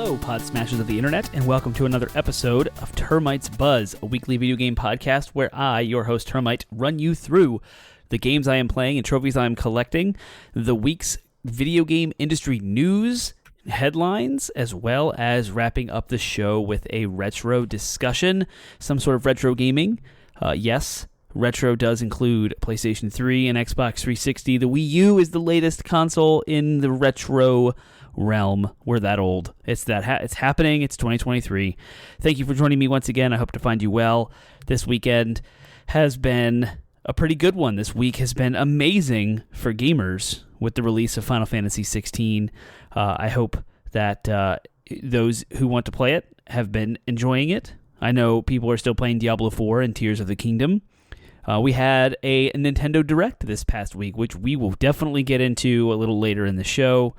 Hello, Pod Smashers of the Internet, and welcome to another episode of Termite's Buzz, a weekly video game podcast where I, your host Termite, run you through the games I am playing and trophies I am collecting, the week's video game industry news, headlines, as well as wrapping up the show with a retro discussion, some sort of retro gaming. Yes, retro does include PlayStation 3 and Xbox 360. The Wii U is the latest console in the retro realm. We're that old. It's happening. It's 2023. Thank you for joining me once again. I hope to find you well. This weekend has been a pretty good one. This week has been amazing for gamers with the release of Final Fantasy XVI. I hope that those who want to play it have been enjoying it. I know people are still playing Diablo 4 and Tears of the Kingdom. We had a Nintendo Direct this past week, which we will definitely get into a little later in the show.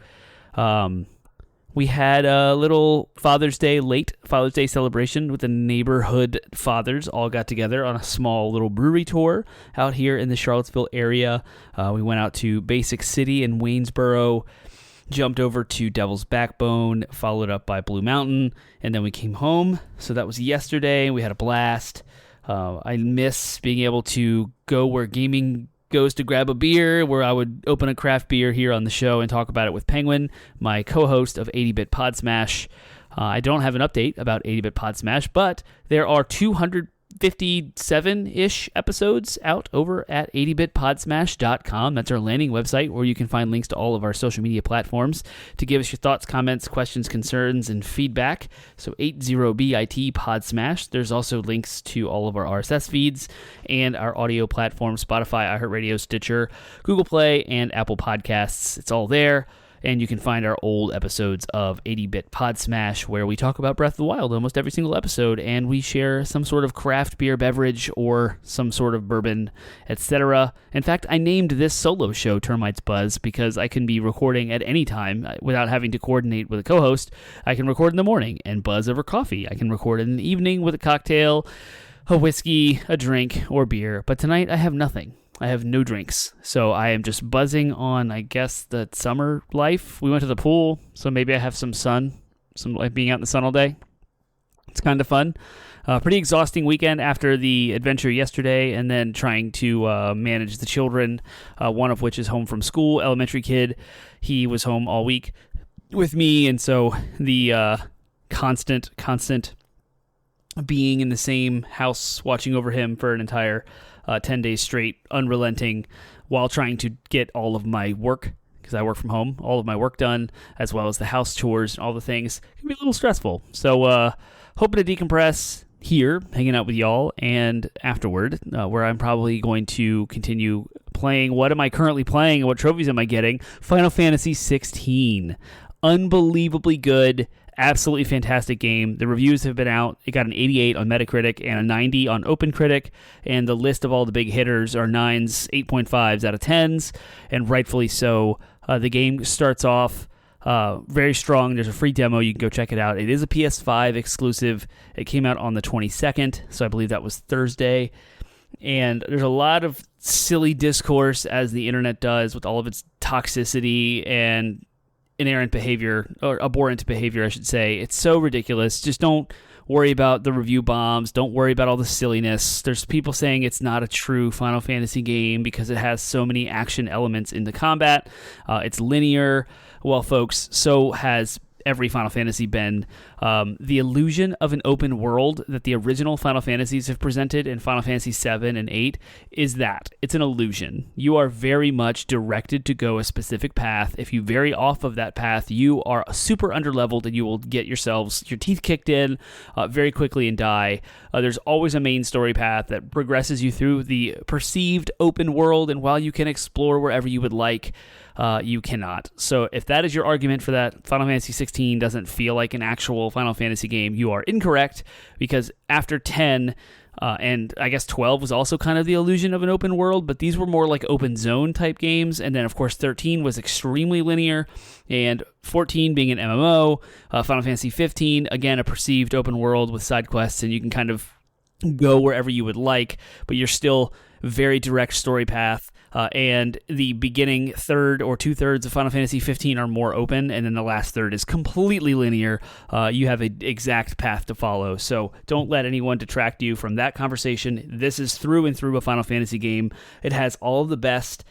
We had a little late Father's Day celebration with the neighborhood fathers all got together on a small little brewery tour out here in the Charlottesville area. We went out to Basic City in Waynesboro, jumped over to Devil's Backbone, followed up by Blue Mountain, and then we came home. So that was yesterday. We had a blast. I miss being able to go where gaming goes to grab a beer, where I would open a craft beer here on the show and talk about it with Penguin, my co-host of 80-Bit Pod Smash. I don't have an update about 80-Bit Pod Smash, but there are 257-ish episodes out over at 80bitpodsmash.com. That's our landing website where you can find links to all of our social media platforms to give us your thoughts, comments, questions, concerns, and feedback. So 80BIT Podsmash. There's also links to all of our RSS feeds and our audio platforms, Spotify, iHeartRadio, Stitcher, Google Play, and Apple Podcasts. It's all there. And you can find our old episodes of 80-Bit Pod Smash, where we talk about Breath of the Wild almost every single episode, and we share some sort of craft beer beverage or some sort of bourbon, etc. In fact, I named this solo show Termite's Buzz because I can be recording at any time without having to coordinate with a co-host. I can record in the morning and buzz over coffee. I can record in the evening with a cocktail, a whiskey, a drink, or beer. But tonight I have nothing. I have no drinks, so I am just buzzing on, I guess, the summer life. We went to the pool, so maybe I have some sun, some like being out in the sun all day. It's kind of fun. Pretty exhausting weekend after the adventure yesterday, and then trying to manage the children, one of which is home from school, elementary kid. He was home all week with me, and so the constant being in the same house, watching over him for an entire 10 days straight, unrelenting, while trying to get all of my work, because I work from home, all of my work done, as well as the house chores and all the things. It can be a little stressful. So hoping to decompress here, hanging out with y'all, and afterward, where I'm probably going to continue playing. What am I currently playing and what trophies am I getting? Final Fantasy XVI. Unbelievably good. Absolutely fantastic game. The reviews have been out. It got an 88 on Metacritic and a 90 on OpenCritic, and the list of all the big hitters are 9s, 8.5s out of 10s, and rightfully so. The game starts off very strong. There's a free demo. You can go check it out. It is a PS5 exclusive. It came out on the 22nd, so I believe that was Thursday. And there's a lot of silly discourse, as the internet does, with all of its toxicity and inerrant behavior, or abhorrent behavior, I should say. It's so ridiculous. Just don't worry about the review bombs. Don't worry about all the silliness. There's people saying it's not a true Final Fantasy game because it has so many action elements in the combat. It's linear. Well, folks, so has every Final Fantasy been. The illusion of an open world that the original Final Fantasies have presented in Final Fantasy VII and VIII is that. It's an illusion. You are very much directed to go a specific path. If you vary off of that path, you are super underleveled and you will get your teeth kicked in very quickly and die. There's always a main story path that progresses you through the perceived open world, and while you can explore wherever you would like, you cannot. So if that is your argument for that, Final Fantasy XVI doesn't feel like an actual Final Fantasy game, you are incorrect, because after 10, and I guess 12 was also kind of the illusion of an open world, but these were more like open zone type games, and then of course 13 was extremely linear, and 14 being an MMO, Final Fantasy 15, again, a perceived open world with side quests, and you can kind of go wherever you would like, but you're still very direct story path. And the beginning third or 2/3 of Final Fantasy 15 are more open, and then the last third is completely linear. You have an exact path to follow, so don't let anyone detract you from that conversation. This is through and through a Final Fantasy game. It has all of the best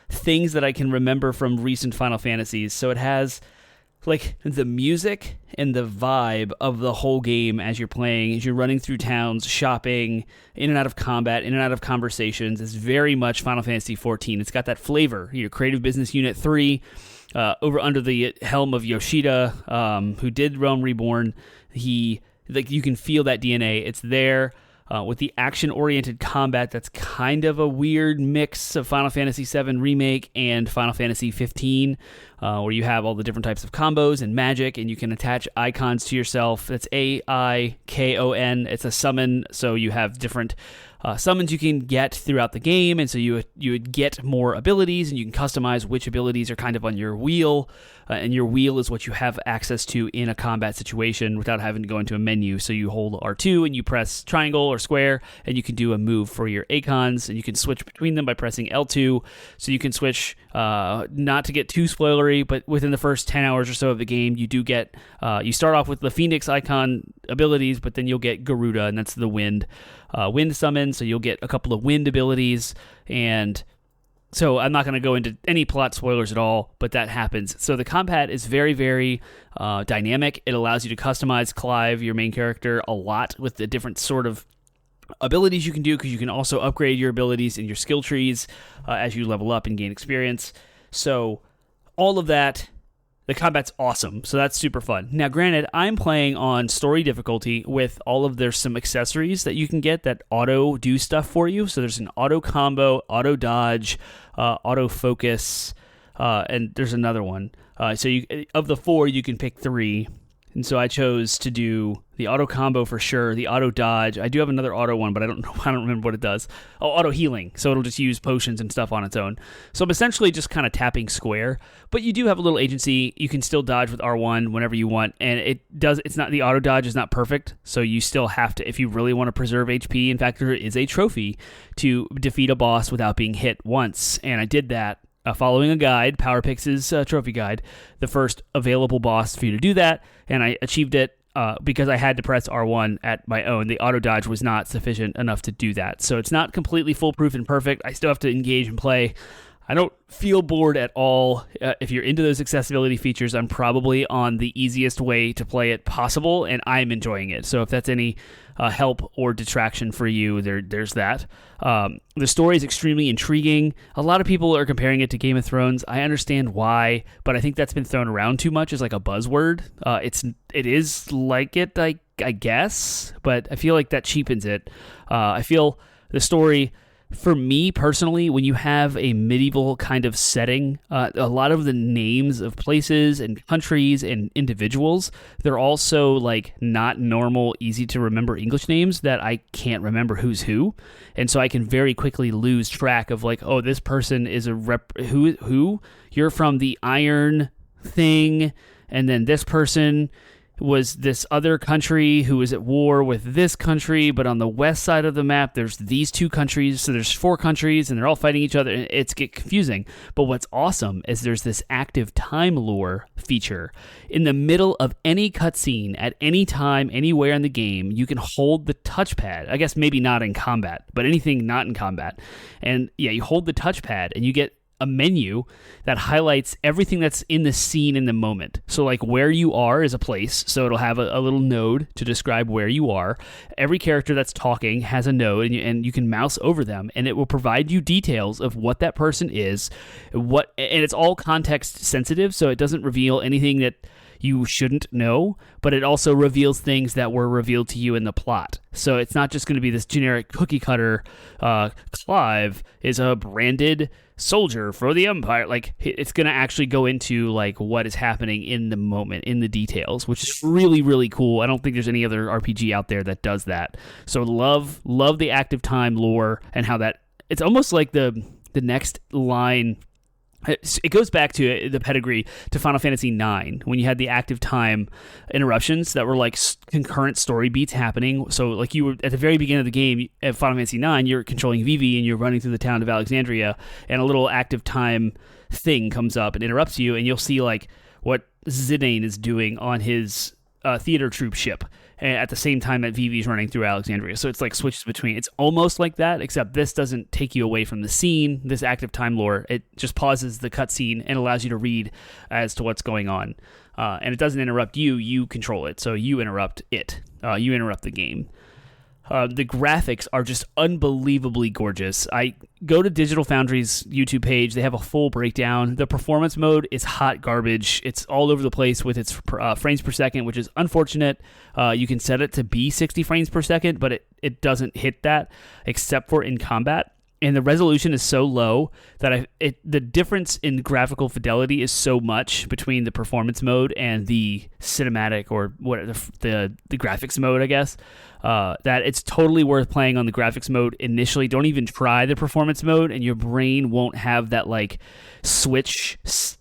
things that I can remember from recent Final Fantasies. So it has like the music and the vibe of the whole game as you're playing, as you're running through towns, shopping, in and out of combat, in and out of conversations. It's very much Final Fantasy XIV. It's got that flavor. Your Creative Business Unit 3, over under the helm of Yoshida, who did Realm Reborn. You can feel that DNA. It's there. With the action-oriented combat, that's kind of a weird mix of Final Fantasy VII Remake and Final Fantasy 15, where you have all the different types of combos and magic, and you can attach icons to yourself. That's AIKON. It's a summon, so you have different summons you can get throughout the game, and so you would get more abilities, and you can customize which abilities are kind of on your wheel, and your wheel is what you have access to in a combat situation without having to go into a menu. So you hold R2 and you press triangle or square, and you can do a move for your icons, and you can switch between them by pressing L2. So you can switch, not to get too spoilery, but within the first 10 hours or so of the game, you do get, you start off with the Phoenix icon abilities, but then you'll get Garuda, and that's the wind summon, so you'll get a couple of wind abilities, and so I'm not going to go into any plot spoilers at all, but that happens. So the combat is very, very dynamic. It allows you to customize Clive, your main character, a lot with the different sort of abilities you can do, because you can also upgrade your abilities in your skill trees as you level up and gain experience. So all of that, the combat's awesome, so that's super fun. Now, granted, I'm playing on story difficulty with there's some accessories that you can get that auto do stuff for you. So there's an auto combo, auto dodge, auto focus, and there's another one. So of the 4, you can pick 3. And so I chose to do the auto combo for sure, the auto dodge. I do have another auto one, but I don't remember what it does. Oh, auto healing. So it'll just use potions and stuff on its own. So I'm essentially just kind of tapping square, but you do have a little agency. You can still dodge with R1 whenever you want, and it's not, the auto dodge is not perfect. So you still have to, if you really want to preserve HP, in fact, there is a trophy to defeat a boss without being hit once. And I did that. Following a guide, PowerPix's trophy guide, the first available boss for you to do that, and I achieved it because I had to press R1 at my own. The auto dodge was not sufficient enough to do that, so it's not completely foolproof and perfect. I still have to engage and play. I don't feel bored at all. If you're into those accessibility features, I'm probably on the easiest way to play it possible, and I'm enjoying it. So if that's any help or detraction for you, there's that. The story is extremely intriguing. A lot of people are comparing it to Game of Thrones. I understand why, but I think that's been thrown around too much as like a buzzword. It is like it, I guess, but I feel like that cheapens it. I feel the story, for me personally, when you have a medieval kind of setting, a lot of the names of places and countries and individuals, they're also like not normal, easy to remember English names that I can't remember who's who. And so I can very quickly lose track of like, oh, this person is who? You're from the Iron thing, and then this person was this other country who was at war with this country, but on the west side of the map, there's these 2 countries, so there's 4 countries, and they're all fighting each other, and it's get confusing. But what's awesome is there's this active time lore feature. In the middle of any cutscene, at any time, anywhere in the game, you can hold the touchpad. I guess maybe not in combat, but anything not in combat. And yeah, you hold the touchpad, and you get a menu that highlights everything that's in the scene in the moment. So like where you are is a place, so it'll have a little node to describe where you are. Every character that's talking has a node, and you can mouse over them, and it will provide you details of what that person is, and it's all context sensitive, so it doesn't reveal anything that you shouldn't know, but it also reveals things that were revealed to you in the plot. So it's not just going to be this generic cookie cutter, Clive is a branded soldier for the Empire. Like, it's going to actually go into like what is happening in the moment, in the details, which is really, really cool. I don't think there's any other RPG out there that does that. So love the active time lore and how that, it's almost like the next line It goes back to the pedigree to Final Fantasy IX, when you had the active time interruptions that were like concurrent story beats happening. So like you were at the very beginning of the game at Final Fantasy IX, you're controlling Vivi and you're running through the town of Alexandria, and a little active time thing comes up and interrupts you, and you'll see like what Zidane is doing on his theater troupe ship at the same time that Vivi's running through Alexandria. So it's like switches between. It's almost like that, except this doesn't take you away from the scene, this active time lore. It just pauses the cutscene and allows you to read as to what's going on. And it doesn't interrupt you. You control it. So you interrupt it. You interrupt the game. The graphics are just unbelievably gorgeous. I go to Digital Foundry's YouTube page. They have a full breakdown. The performance mode is hot garbage. It's all over the place with its frames per second, which is unfortunate. You can set it to be 60 frames per second, but it doesn't hit that except for in combat. And the resolution is so low that the difference in graphical fidelity is so much between the performance mode and the cinematic, or what the graphics mode, I guess, that it's totally worth playing on the graphics mode initially. Don't even try the performance mode, and your brain won't have that like switch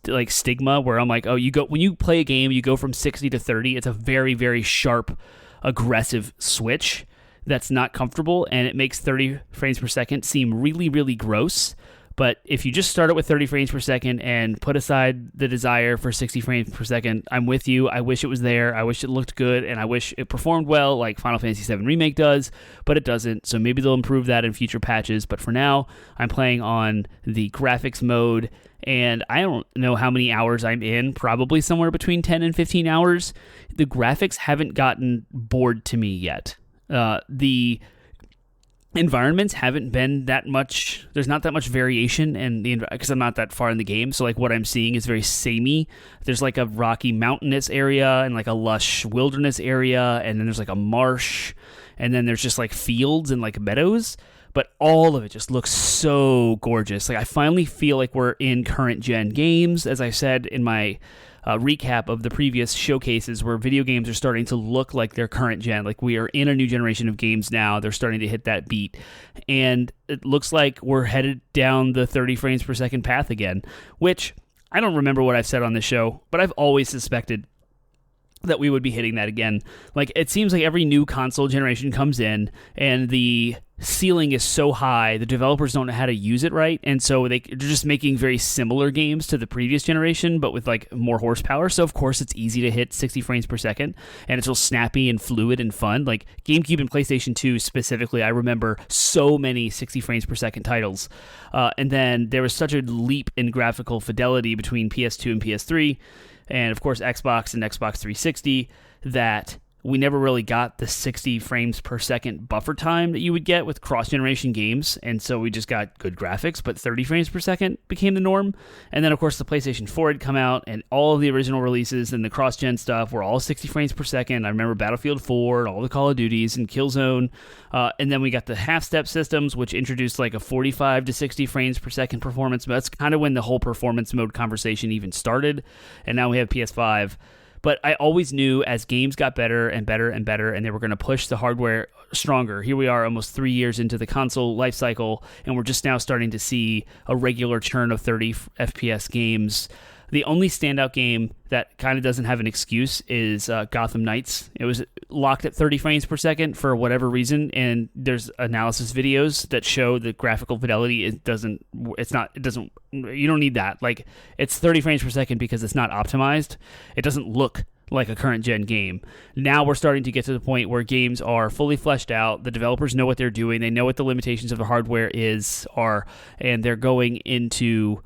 like stigma where I'm like, oh, when you play a game, you go from 60 to 30. It's a very, very sharp, aggressive switch that's not comfortable, and it makes 30 frames per second seem really, really gross. But if you just start it with 30 frames per second and put aside the desire for 60 frames per second, I'm with you. I wish it was there. I wish it looked good, and I wish it performed well like Final Fantasy VII Remake does, but it doesn't. So maybe they'll improve that in future patches. But for now, I'm playing on the graphics mode, and I don't know how many hours I'm in, probably somewhere between 10 and 15 hours. The graphics haven't gotten bored to me yet. The environments haven't been that much. There's not that much variation, and because I'm not that far in the game, so like what I'm seeing is very samey. There's like a rocky mountainous area and like a lush wilderness area, and then there's like a marsh, and then there's just like fields and like meadows. But all of it just looks so gorgeous. Like I finally feel like we're in current gen games, as I said in my recap of the previous showcases, where video games are starting to look like their current gen. Like we are in a new generation of games now. They're starting to hit that beat. And it looks like we're headed down the 30 frames per second path again, which I don't remember what I've said on this show, but I've always suspected that we would be hitting that again. Like it seems like every new console generation comes in and the ceiling is so high, the developers don't know how to use it right, and so they're just making very similar games to the previous generation, but with like more horsepower. So of course it's easy to hit 60 frames per second, and it's real snappy and fluid and fun. Like GameCube and PlayStation 2 specifically, I remember so many 60 frames per second titles, and then there was such a leap in graphical fidelity between PS2 and PS3, and of course Xbox and Xbox 360, that we never really got the 60 frames per second buffer time that you would get with cross-generation games, and so we just got good graphics, but 30 frames per second became the norm. And then, of course, the PlayStation 4 had come out, and all of the original releases and the cross-gen stuff were all 60 frames per second. I remember Battlefield 4 and all the Call of Duties and Killzone, and then we got the half-step systems, which introduced like a 45 to 60 frames per second performance. That's kind of when the whole performance mode conversation even started, and now we have PS5. But I always knew as games got better and better and better, and they were going to push the hardware stronger. Here we are almost 3 years into the console life cycle, and we're just now starting to see a regular churn of 30 FPS games. The only standout game that kind of doesn't have an excuse is Gotham Knights. It was locked at 30 frames per second for whatever reason, and there's analysis videos that show the graphical fidelity. You don't need that. Like, it's 30 frames per second because it's not optimized. It doesn't look like a current gen game. Now we're starting to get to the point where games are fully fleshed out. The developers know what they're doing. They know what the limitations of the hardware are, and they're going into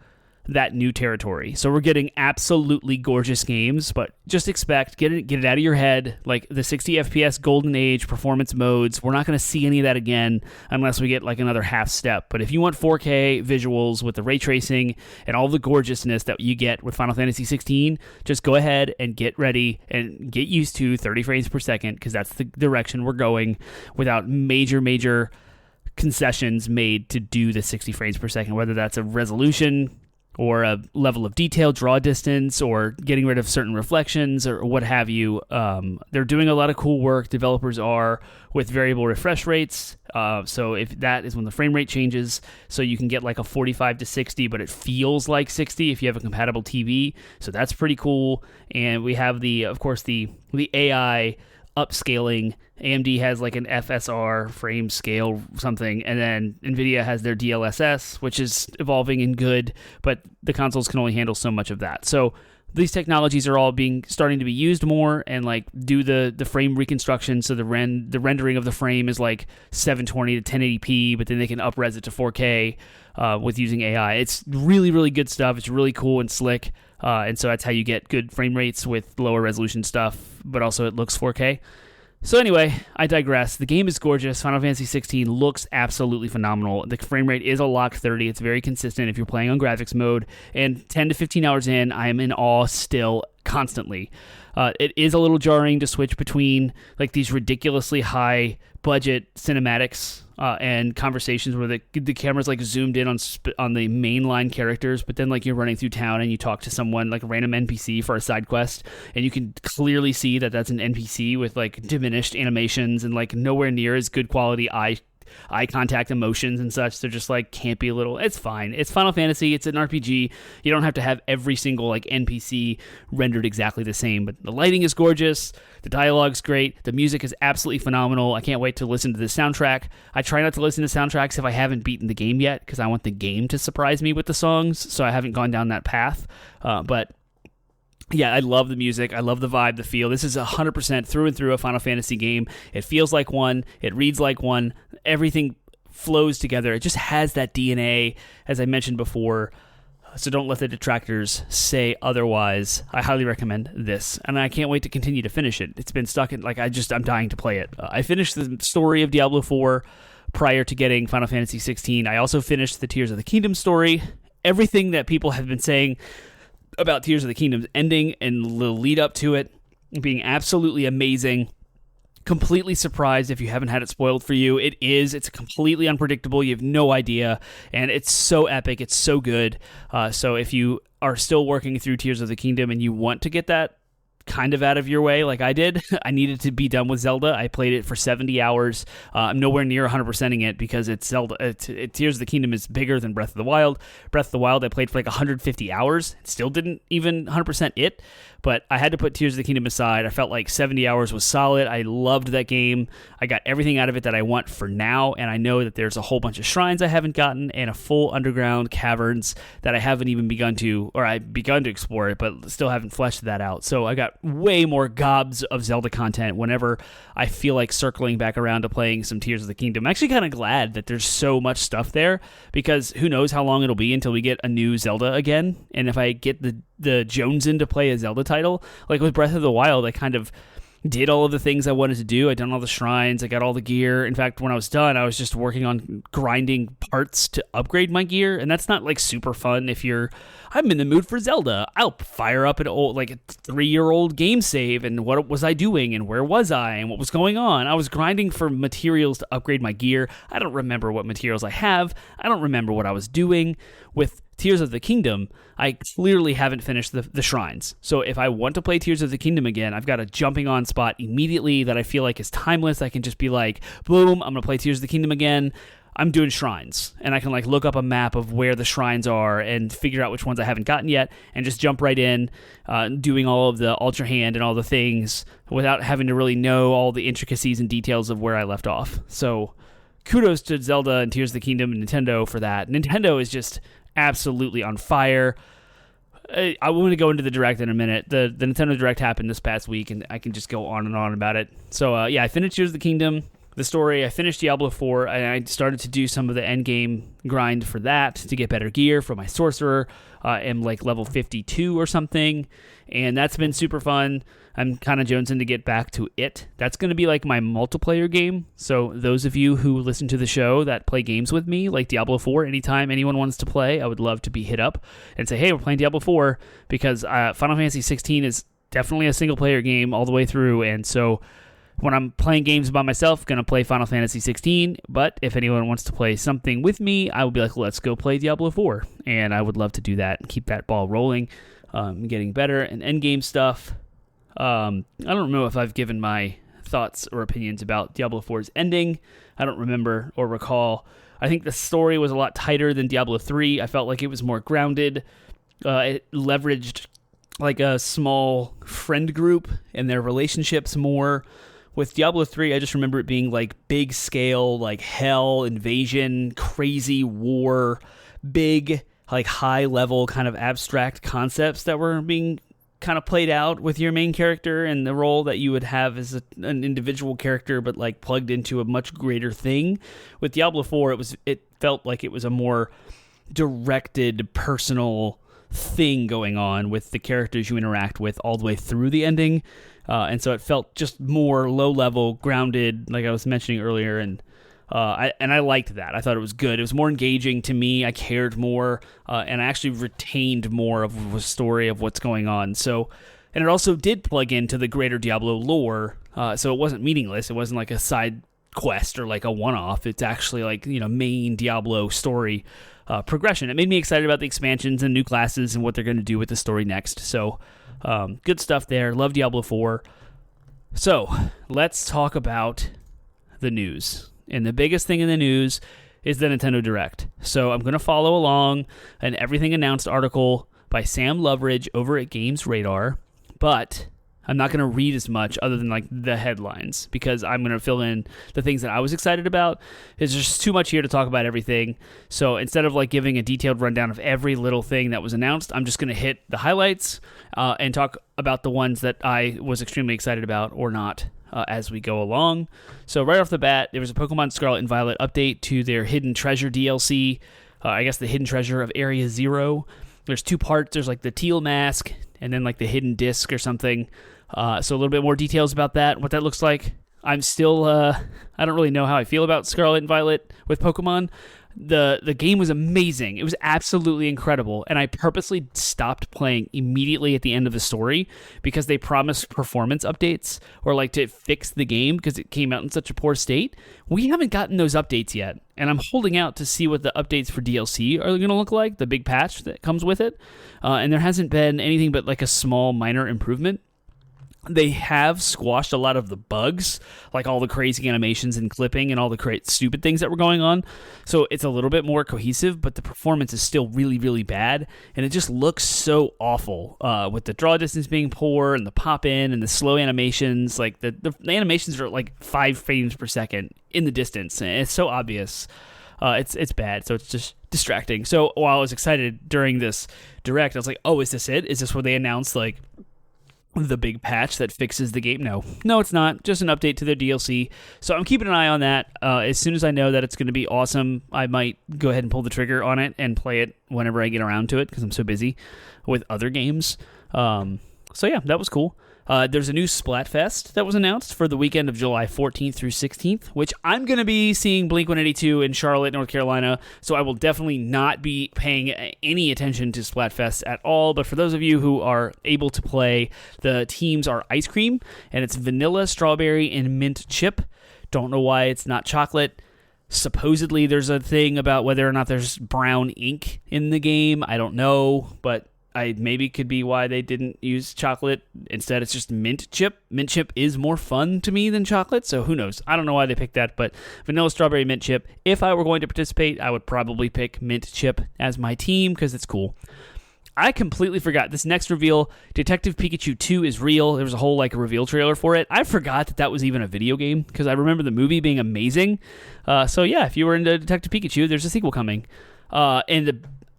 that new territory. So we're getting absolutely gorgeous games, but just expect, get it out of your head, like the 60 FPS golden age performance modes. We're not going to see any of that again unless we get like another half step. But if you want 4K visuals with the ray tracing and all the gorgeousness that you get with Final Fantasy XVI, just go ahead and get ready and get used to 30 frames per second, because that's the direction we're going without major concessions made to do the 60 frames per second, whether that's a resolution or a level of detail, draw distance, or getting rid of certain reflections, or what have you. They're doing a lot of cool work, developers are, with variable refresh rates. So if that is when the frame rate changes, so you can get like a 45 to 60, but it feels like 60 if you have a compatible TV. So that's pretty cool. And we have of course, the AI upscaling. AMD has like an FSR frame scale something, and then NVIDIA has their DLSS, which is evolving and good, but the consoles can only handle so much of that. So these technologies are all starting to be used more, and like do the frame reconstruction. So the rendering of the frame is like 720 to 1080p, but then they can up-res it to 4K with using AI. It's really, really good stuff. It's really cool and slick, and so that's how you get good frame rates with lower resolution stuff, but also it looks 4K. So anyway, I digress. The game is gorgeous. Final Fantasy XVI looks absolutely phenomenal. The frame rate is a locked 30. It's very consistent if you're playing on graphics mode. And 10 to 15 hours in, I am in awe still constantly. It is a little jarring to switch between like these ridiculously high budget cinematics and conversations where the camera's like zoomed in on the mainline characters, but then like you're running through town and you talk to someone like a random NPC for a side quest, and you can clearly see that that's an NPC with like diminished animations and like nowhere near as good quality eye contact emotions and such. They're just like campy little. It's fine. It's Final Fantasy. It's an RPG. You don't have to have every single like NPC rendered exactly the same, but the lighting is gorgeous. The dialogue's great. The music is absolutely phenomenal. I can't wait to listen to the soundtrack. I try not to listen to soundtracks if I haven't beaten the game yet, because I want the game to surprise me with the songs, so I haven't gone down that path. But yeah, I love the music. I love the vibe, the feel. This is 100% through and through a Final Fantasy game. It feels like one. It reads like one. Everything flows together. It just has that DNA, as I mentioned before. So don't let the detractors say otherwise. I highly recommend this, and I can't wait to continue to finish it. It's been stuck in, like, I'm dying to play it. I finished the story of Diablo 4 prior to getting Final Fantasy 16. I also finished the Tears of the Kingdom story. Everything that people have been saying about Tears of the Kingdom's ending and the lead up to it being absolutely amazing. Completely surprised if you haven't had it spoiled for you. It's completely unpredictable. You have no idea, and it's so epic. It's so good. So if you are still working through Tears of the Kingdom and you want to get that kind of out of your way like I did, I needed to be done with Zelda. I played it for 70 hours. I'm nowhere near 100%ing it because it's Zelda. Tears of the Kingdom is bigger than Breath of the Wild. Breath of the Wild I played for like 150 hours. It still didn't even 100% it, but I had to put Tears of the Kingdom aside. I felt like 70 hours was solid. I loved that game. I got everything out of it that I want for now, and I know that there's a whole bunch of shrines I haven't gotten and a full underground caverns that I haven't even begun to explore it, but still haven't fleshed that out. So I got way more gobs of Zelda content whenever I feel like circling back around to playing some Tears of the Kingdom. I'm actually kind of glad that there's so much stuff there, because who knows how long it'll be until we get a new Zelda again. And if I get the Jones in to play a Zelda title, like with Breath of the Wild, I kind of did all of the things I wanted to do. I'd done all the shrines. I got all the gear. In fact, when I was done, I was just working on grinding parts to upgrade my gear, and that's not like super fun if I'm in the mood for Zelda. I'll fire up an old, like a 3-year-old game save, and what was I doing, and where was I, and what was going on. I was grinding for materials to upgrade my gear. I don't remember what materials I have. I don't remember what I was doing. With Tears of the Kingdom, I clearly haven't finished the shrines. So if I want to play Tears of the Kingdom again, I've got a jumping on spot immediately that I feel like is timeless. I can just be like, boom, I'm going to play Tears of the Kingdom again. I'm doing shrines, and I can like look up a map of where the shrines are and figure out which ones I haven't gotten yet, and just jump right in, doing all of the Ultra Hand and all the things without having to really know all the intricacies and details of where I left off. So kudos to Zelda and Tears of the Kingdom and Nintendo for that. Nintendo is just absolutely on fire. I want to go into the Direct in a minute. The Nintendo Direct happened this past week, and I can just go on and on about it. So I finished Tears of the Kingdom, the story. I finished Diablo 4, and I started to do some of the end game grind for that to get better gear for my sorcerer. I'm like level 52 or something, and that's been super fun. I'm kind of jonesing to get back to it. That's going to be like my multiplayer game. So those of you who listen to the show that play games with me, like Diablo 4, anytime anyone wants to play, I would love to be hit up and say, hey, we're playing Diablo 4, because Final Fantasy 16 is definitely a single-player game all the way through, and so when I'm playing games by myself, going to play Final Fantasy XVI, but if anyone wants to play something with me, I would be like, let's go play Diablo 4, and I would love to do that and keep that ball rolling, getting better, and endgame stuff. I don't know if I've given my thoughts or opinions about Diablo 4's ending. I don't remember or recall. I think the story was a lot tighter than Diablo 3. I felt like it was more grounded. It leveraged like a small friend group and their relationships more. With Diablo 3, I just remember it being like big scale, like hell, invasion, crazy war, big, like high level kind of abstract concepts that were being kind of played out with your main character and the role that you would have as an individual character, but like plugged into a much greater thing. With Diablo 4, it felt like it was a more directed, personal thing going on with the characters you interact with all the way through the ending. And so it felt just more low-level, grounded, like I was mentioning earlier, and I liked that. I thought it was good. It was more engaging to me. I cared more, and I actually retained more of the story of what's going on. So, and it also did plug into the greater Diablo lore, so it wasn't meaningless. It wasn't like a side quest or like a one-off. It's actually like, main Diablo story progression. It made me excited about the expansions and new classes and what they're going to do with the story next. So, good stuff there. Love Diablo 4. So, let's talk about the news. And the biggest thing in the news is the Nintendo Direct. So I'm going to follow along an Everything Announced article by Sam Loveridge over at Games Radar, but I'm not going to read as much other than like the headlines, because I'm going to fill in the things that I was excited about. There's just too much here to talk about everything. So instead of like giving a detailed rundown of every little thing that was announced, I'm just going to hit the highlights and talk about the ones that I was extremely excited about or not as we go along. So right off the bat, there was a Pokemon Scarlet and Violet update to their Hidden Treasure DLC. I guess the Hidden Treasure of Area Zero. There's two parts. There's like the teal mask and then like the hidden disc or something. So a little bit more details about that, what that looks like. I'm still, I don't really know how I feel about Scarlet and Violet with Pokemon. The game was amazing. It was absolutely incredible, and I purposely stopped playing immediately at the end of the story because they promised performance updates or like to fix the game because it came out in such a poor state. We haven't gotten those updates yet, and I'm holding out to see what the updates for DLC are going to look like, the big patch that comes with it, and there hasn't been anything but like a small minor improvement. They have squashed a lot of the bugs, like all the crazy animations and clipping and all the stupid things that were going on. So it's a little bit more cohesive, but the performance is still really, really bad. And it just looks so awful with the draw distance being poor and the pop-in and the slow animations. Like the animations are like 5 frames per second in the distance. And it's so obvious. It's bad, so it's just distracting. So while I was excited during this Direct, I was like, oh, is this it? Is this where they announced like the big patch that fixes the game? No, it's not. Just an update to their DLC. So I'm keeping an eye on that. As soon as I know that it's going to be awesome, I might go ahead and pull the trigger on it and play it whenever I get around to it because I'm so busy with other games. So yeah, that was cool. There's a new Splatfest that was announced for the weekend of July 14th through 16th, which I'm going to be seeing Blink-182 in Charlotte, North Carolina, so I will definitely not be paying any attention to Splatfest at all. But for those of you who are able to play, the teams are ice cream, and it's vanilla, strawberry, and mint chip. Don't know why it's not chocolate. Supposedly there's a thing about whether or not there's brown ink in the game. I don't know, but maybe could be why they didn't use chocolate. Instead, it's just mint chip. Mint chip is more fun to me than chocolate, so who knows? I don't know why they picked that, but vanilla, strawberry, mint chip. If I were going to participate, I would probably pick mint chip as my team because it's cool. I completely forgot. This next reveal, Detective Pikachu 2 is real. There was a whole reveal trailer for it. I forgot that was even a video game because I remember the movie being amazing. So yeah, if you were into Detective Pikachu, there's a sequel coming.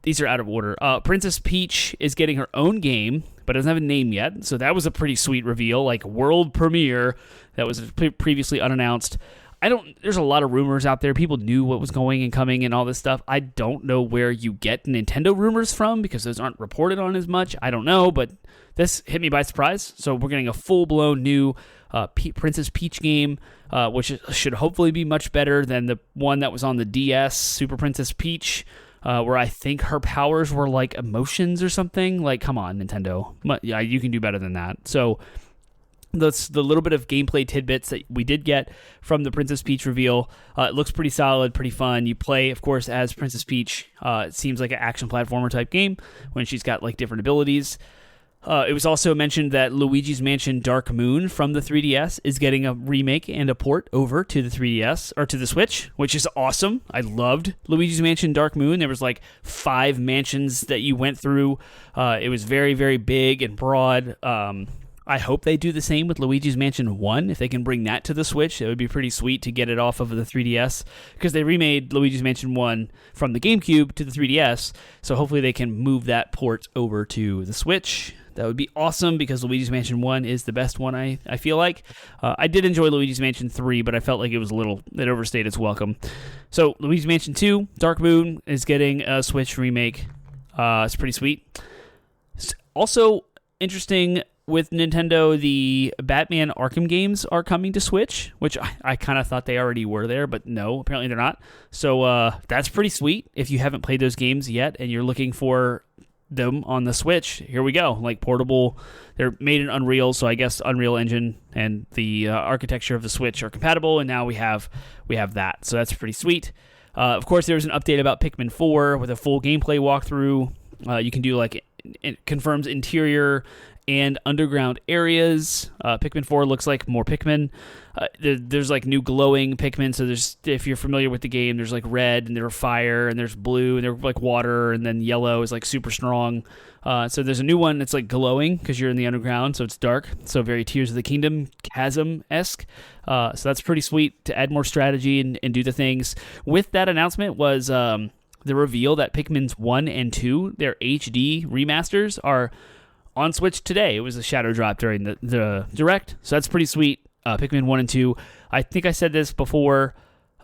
These are out of order. Princess Peach is getting her own game, but doesn't have a name yet. So that was a pretty sweet reveal, like world premiere that was previously unannounced. There's a lot of rumors out there. People knew what was going and coming and all this stuff. I don't know where you get Nintendo rumors from because those aren't reported on as much. I don't know, but this hit me by surprise. So we're getting a full-blown new Princess Peach game, which should hopefully be much better than the one that was on the DS, Super Princess Peach. Where I think her powers were like emotions or something. Like, come on, Nintendo. Yeah, you can do better than that. So the little bit of gameplay tidbits that we did get from the Princess Peach reveal. It looks pretty solid, pretty fun. You play, of course, as Princess Peach. It seems like an action platformer type game when she's got like different abilities. It was also mentioned that Luigi's Mansion Dark Moon from the 3DS is getting a remake and a port over to the 3DS or to the Switch, which is awesome. I loved Luigi's Mansion Dark Moon. There was like 5 mansions that you went through. It was very, very big and broad. I hope they do the same with Luigi's Mansion 1. If they can bring that to the Switch, it would be pretty sweet to get it off of the 3DS, because they remade Luigi's Mansion 1 from the GameCube to the 3DS, so hopefully they can move that port over to the Switch. That would be awesome, because Luigi's Mansion 1 is the best one, I feel like. I did enjoy Luigi's Mansion 3, but I felt like it overstayed its welcome. So Luigi's Mansion 2, Dark Moon, is getting a Switch remake. It's pretty sweet. It's also interesting, with Nintendo, the Batman Arkham games are coming to Switch, which I kind of thought they already were there, but no, apparently they're not. So that's pretty sweet. If you haven't played those games yet and you're looking for them on the Switch, here we go. Like portable, they're made in Unreal, so I guess Unreal Engine and the architecture of the Switch are compatible, and now we have that. So that's pretty sweet. Of course, there was an update about Pikmin 4 with a full gameplay walkthrough. You can do it confirms interior and underground areas. Pikmin 4 looks like more Pikmin. There's like new glowing Pikmin, so if you're familiar with the game, there's like red, and there's fire, and there's blue, and there's like water, and then yellow is like super strong. So there's a new one that's like glowing because you're in the underground, so it's dark, so very Tears of the Kingdom Chasm-esque. So that's pretty sweet to add more strategy and do the things. With that announcement was the reveal that Pikmin's 1 and 2, their HD remasters, are on Switch today. It was a shadow drop during the Direct, so that's pretty sweet. Pikmin 1 and 2. I think I said this before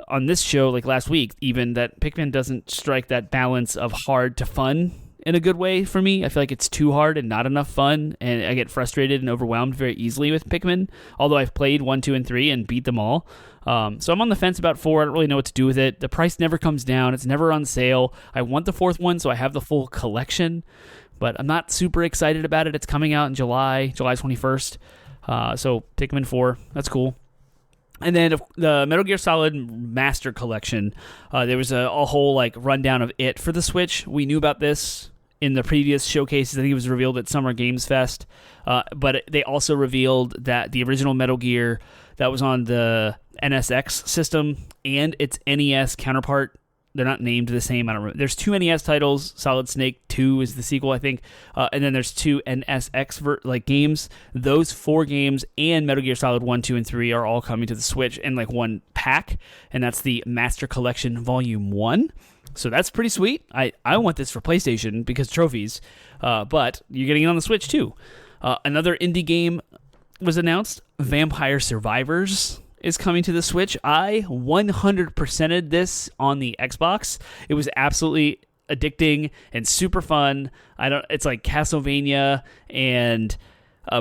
on this show, like last week, even, that Pikmin doesn't strike that balance of hard to fun in a good way for me. I feel like it's too hard and not enough fun, and I get frustrated and overwhelmed very easily with Pikmin, although I've played 1, 2, and 3 and beat them all. So I'm on the fence about 4. I don't really know what to do with it. The price never comes down. It's never on sale. I want the 4th one, so I have the full collection, but I'm not super excited about it. It's coming out in July 21st. So Pikmin 4, that's cool. And then the Metal Gear Solid Master Collection, there was a whole like rundown of it for the Switch. We knew about this in the previous showcases. I think it was revealed at Summer Games Fest. But they also revealed that the original Metal Gear that was on the NSX system and its NES counterpart, they're not named the same. I don't remember. There's 2 NES titles. Solid Snake 2 is the sequel, I think. And then there's 2 NSX games. Those 4 games and Metal Gear Solid 1, 2, and 3 are all coming to the Switch in like one pack. And that's the Master Collection Volume 1. So that's pretty sweet. I want this for PlayStation because trophies. But you're getting it on the Switch too. Another indie game was announced. Vampire Survivors is coming to the Switch. I 100%ed this on the Xbox. It was absolutely addicting and super fun. It's like Castlevania and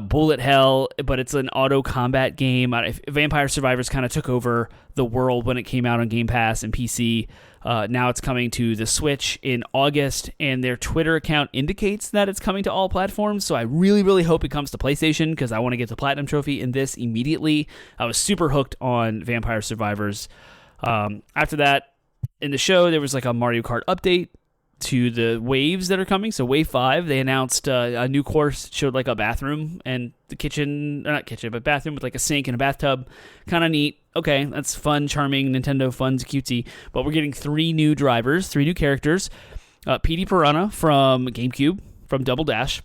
bullet hell, but it's an auto combat game. Vampire Survivors kind of took over the world when it came out on Game Pass and PC. Now it's coming to the Switch in August, and their Twitter account indicates that it's coming to all platforms, so I really, really hope it comes to PlayStation, because I want to get the Platinum Trophy in this immediately. I was super hooked on Vampire Survivors. After that, in the show, there was like a Mario Kart update to the waves that are coming. So Wave 5, they announced a new course, showed like a bathroom and the kitchen, not kitchen, but bathroom with like a sink and a bathtub. Kind of neat. Okay, that's fun, charming, Nintendo fun's cutesy. But we're getting 3 new drivers, 3 new characters. Petey Piranha from GameCube, from Double Dash.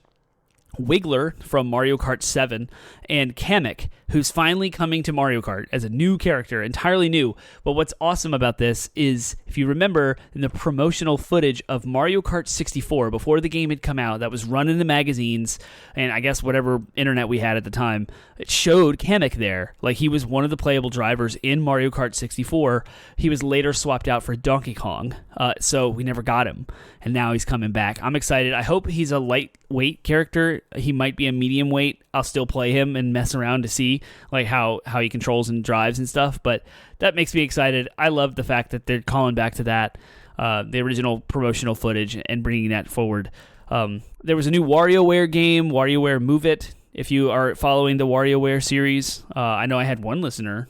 Wiggler from Mario Kart 7, and Kamek, who's finally coming to Mario Kart as a new character, entirely new. But what's awesome about this is, if you remember, in the promotional footage of Mario Kart 64, before the game had come out, that was run in the magazines, and I guess whatever internet we had at the time, it showed Kamek there. Like, he was one of the playable drivers in Mario Kart 64. He was later swapped out for Donkey Kong, so we never got him, and now he's coming back. I'm excited. I hope he's a lightweight character. He might be a medium weight. I'll still play him and mess around to see like how he controls and drives and stuff, but that makes me excited. I love the fact that they're calling back to that, the original promotional footage, and bringing that forward. There was a new WarioWare game, WarioWare Move It. if you are following the WarioWare series, I know I had one listener,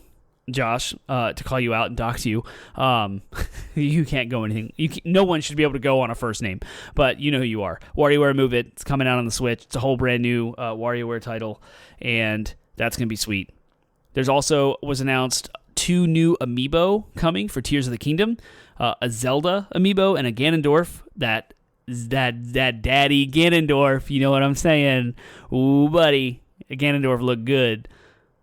Josh, to call you out and dox you. You can't go anything. No one should be able to go on a first name, but you know who you are. WarioWare Move It. It's coming out on the Switch. It's a whole brand new WarioWare title, and that's going to be sweet. There's also was announced 2 new amiibo coming for Tears of the Kingdom, a Zelda amiibo and a Ganondorf. That daddy Ganondorf, you know what I'm saying? Ooh, buddy, Ganondorf looked good.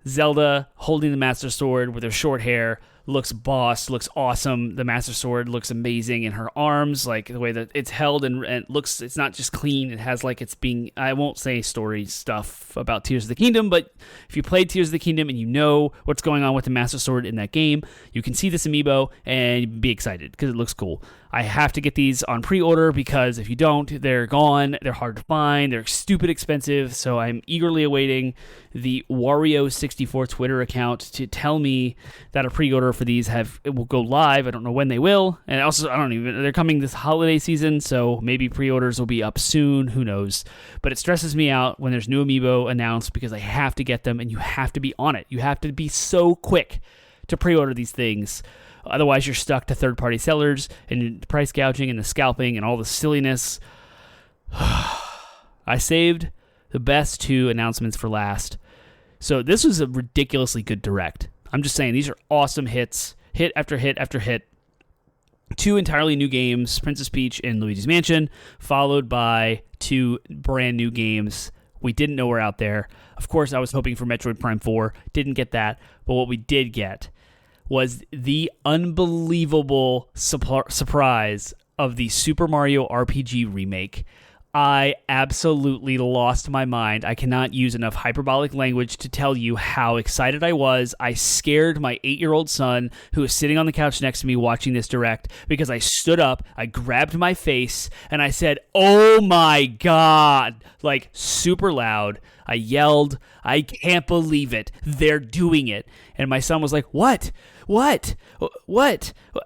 Zelda holding the Master Sword with her short hair looks boss, looks awesome. The Master Sword looks amazing in her arms, like the way that it's held and looks, it's not just clean. It has like it's being, I won't say story stuff about Tears of the Kingdom, but if you played Tears of the Kingdom and you know what's going on with the Master Sword in that game, you can see this amiibo and be excited because it looks cool. I have to get these on pre-order because if you don't, they're gone. They're hard to find. They're stupid expensive. So I'm eagerly awaiting the Wario64 Twitter account to tell me that a pre-order for these it will go live. I don't know when they will. And also, they're coming this holiday season, so maybe pre-orders will be up soon. Who knows? But it stresses me out when there's new amiibo announced because I have to get them and you have to be on it. You have to be so quick to pre-order these things. Otherwise, you're stuck to third-party sellers and price gouging and the scalping and all the silliness. I saved the best 2 announcements for last. So this was a ridiculously good direct. I'm just saying, these are awesome hits, hit after hit after hit. 2 entirely new games, Princess Peach and Luigi's Mansion, followed by 2 brand new games we didn't know were out there. Of course, I was hoping for Metroid Prime 4. Didn't get that. But what we did get was the unbelievable surprise of the Super Mario RPG remake. I absolutely lost my mind. I cannot use enough hyperbolic language to tell you how excited I was. I scared my 8-year-old son, who was sitting on the couch next to me watching this direct, because I stood up, I grabbed my face, and I said, "Oh my God," like super loud. I yelled, "I can't believe it. They're doing it." And my son was like, What? I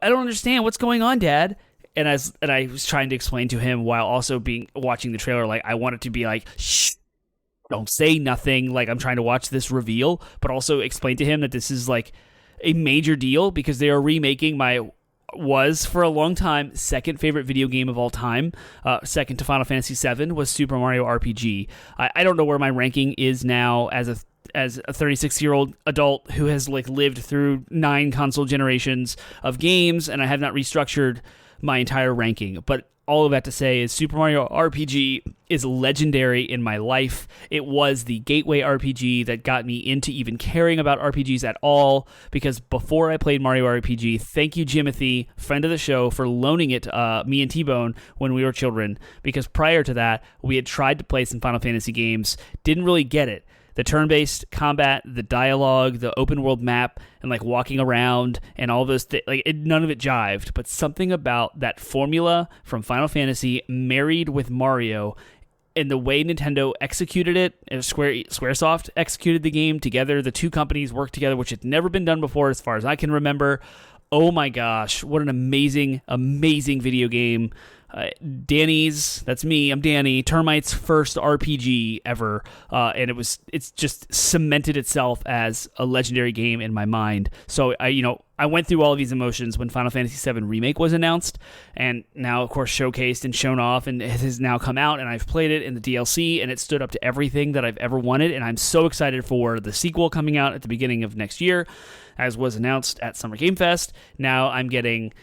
don't understand. What's going on, Dad?" And I was trying to explain to him while also watching the trailer, like I wanted to be like, "Shh, don't say nothing." Like I'm trying to watch this reveal, but also explain to him that this is like a major deal because they are remaking was for a long time second favorite video game of all time. Second to Final Fantasy VII was Super Mario RPG. I don't know where my ranking is now as a 36-year-old adult who has like lived through 9 console generations of games, and I have not restructured my entire ranking. But all of that to say is Super Mario RPG is legendary in my life. It was the gateway RPG that got me into even caring about RPGs at all, because before I played Mario RPG, thank you, Jimothy, friend of the show, for loaning it me and T-Bone when we were children, because prior to that, we had tried to play some Final Fantasy games, didn't really get it. The turn-based combat, the dialogue, the open-world map, and like walking around and all those things, none of it jived. But something about that formula from Final Fantasy married with Mario and the way Nintendo executed it, and Squaresoft executed the game together, the 2 companies worked together, which had never been done before as far as I can remember. Oh my gosh, what an amazing, amazing video game. Danny's, that's me, I'm Danny, Termite's first RPG ever, and it's just cemented itself as a legendary game in my mind. So I went through all of these emotions when Final Fantasy VII Remake was announced, and now of course showcased and shown off, and it has now come out, and I've played it in the DLC, and it stood up to everything that I've ever wanted, and I'm so excited for the sequel coming out at the beginning of next year, as was announced at Summer Game Fest. Now I'm getting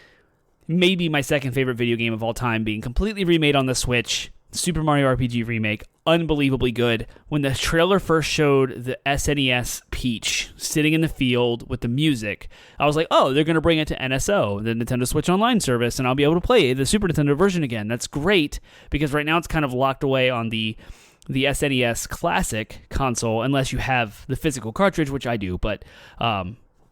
maybe my second favorite video game of all time being completely remade on the Switch. Super Mario RPG Remake, unbelievably good. When the trailer first showed the SNES Peach sitting in the field with the music, I was like, oh, they're going to bring it to NSO, the Nintendo Switch Online service, and I'll be able to play the Super Nintendo version again. That's great, because right now it's kind of locked away on the SNES Classic console, unless you have the physical cartridge, which I do, but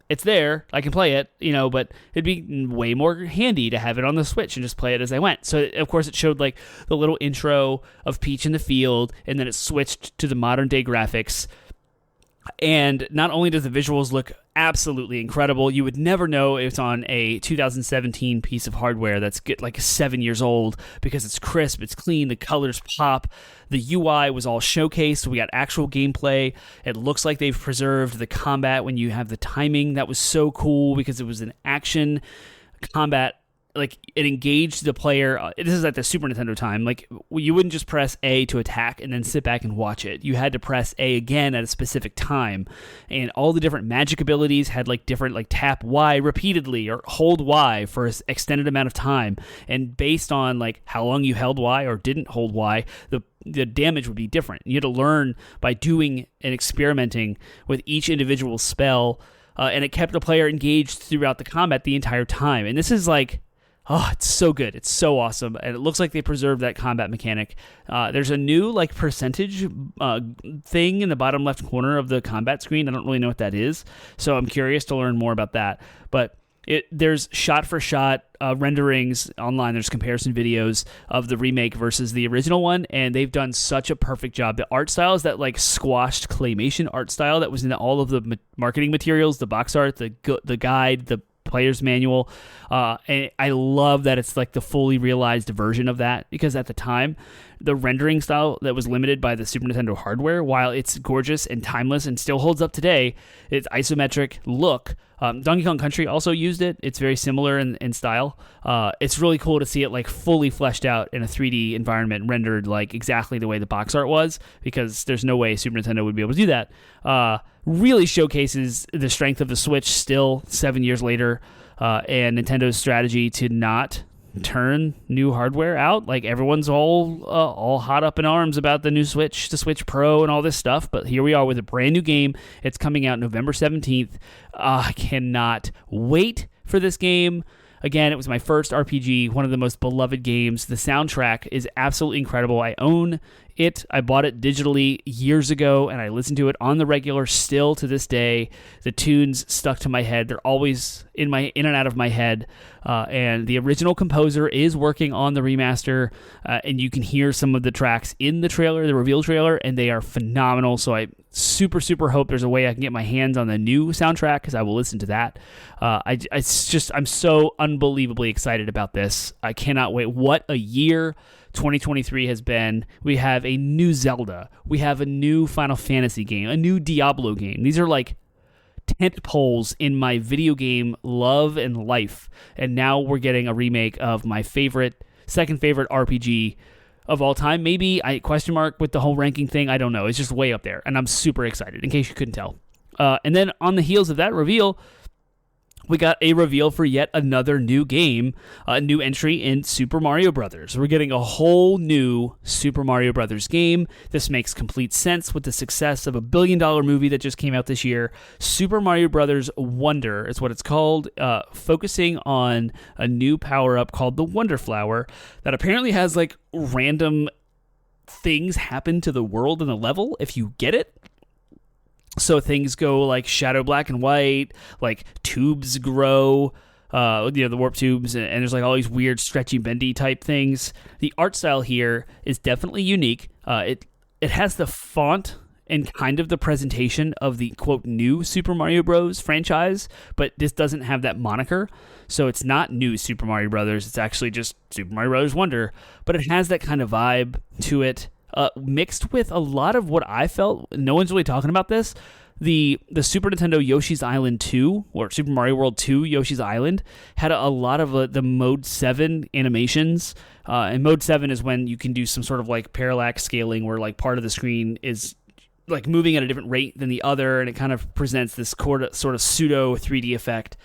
it's there, I can play it, but it'd be way more handy to have it on the Switch and just play it as I went. So, of course, it showed like the little intro of Peach in the field, and then it switched to the modern day graphics. And not only does the visuals look absolutely incredible, you would never know it's on a 2017 piece of hardware that's like 7 years old because it's crisp, it's clean, the colors pop. The UI was all showcased. We got actual gameplay. It looks like they've preserved the combat when you have the timing. That was so cool because it was an action combat. Like, it engaged the player. This is at the Super Nintendo time. Like, you wouldn't just press A to attack and then sit back and watch it. You had to press A again at a specific time. And all the different magic abilities had, like, different, like, tap Y repeatedly or hold Y for an extended amount of time. And based on, like, how long you held Y or didn't hold Y, the damage would be different. You had to learn by doing and experimenting with each individual spell. And it kept the player engaged throughout the combat the entire time. And this is, like... oh, it's so good. It's so awesome. And it looks like they preserved that combat mechanic. There's a new like percentage thing in the bottom left corner of the combat screen. I don't really know what that is. So I'm curious to learn more about that. But there's shot-for-shot renderings online. There's comparison videos of the remake versus the original one. And they've done such a perfect job. The art style is that like squashed claymation art style that was in all of the marketing materials, the box art, the guide, the player's manual, and I love that it's like the fully realized version of that, because at the time the rendering style that was limited by the Super Nintendo hardware, while it's gorgeous and timeless and still holds up today, it's isometric look. Donkey Kong Country also used it. It's very similar in style. It's really cool to see it like fully fleshed out in a 3D environment, rendered like exactly the way the box art was, because there's no way Super Nintendo would be able to do that. Really showcases the strength of the Switch still 7 years later, and Nintendo's strategy to not turn new hardware out. Like, everyone's all hot up in arms about the new Switch, the Switch Pro and all this stuff, but here we are with a brand new game. It's coming out November 17th. I cannot wait for this game. Again, it was my first RPG, one of the most beloved games. The soundtrack is absolutely incredible. I own it. I bought it digitally years ago, and I listen to it on the regular still to this day. The tunes stuck to my head. They're always in and out of my head. And the original composer is working on the remaster, and you can hear some of the tracks in the trailer, the reveal trailer, and they are phenomenal. So I super, super hope there's a way I can get my hands on the new soundtrack, because I will listen to that. I'm so unbelievably excited about this. I cannot wait. What a year 2023 has been. We have a new Zelda. We have a new Final Fantasy game, a new Diablo game. These are like tent poles in my video game love and life. And now we're getting a remake of my second favorite RPG of all time. Maybe question mark with the whole ranking thing. I don't know. It's just way up there. And I'm super excited, in case you couldn't tell. And then on the heels of that reveal, we got a reveal for yet another new game, a new entry in Super Mario Brothers. We're getting a whole new Super Mario Brothers game. This makes complete sense with the success of a $1 billion movie that just came out this year. Super Mario Brothers Wonder is what it's called, focusing on a new power-up called the Wonder Flower that apparently has like random things happen to the world and the level if you get it. So things go like shadow black and white, like tubes grow, the warp tubes, and there's like all these weird stretchy bendy type things. The art style here is definitely unique. It has the font and kind of the presentation of the quote new Super Mario Bros. Franchise, but this doesn't have that moniker. So it's not new Super Mario Brothers. It's actually just Super Mario Brothers Wonder, but it has that kind of vibe to it. Mixed with a lot of what I felt, no one's really talking about this, the Super Nintendo Yoshi's Island 2, or Super Mario World 2 Yoshi's Island, had a lot of the Mode 7 animations, and Mode 7 is when you can do some sort of like parallax scaling, where like part of the screen is like moving at a different rate than the other, and it kind of presents this sort of pseudo 3D effect.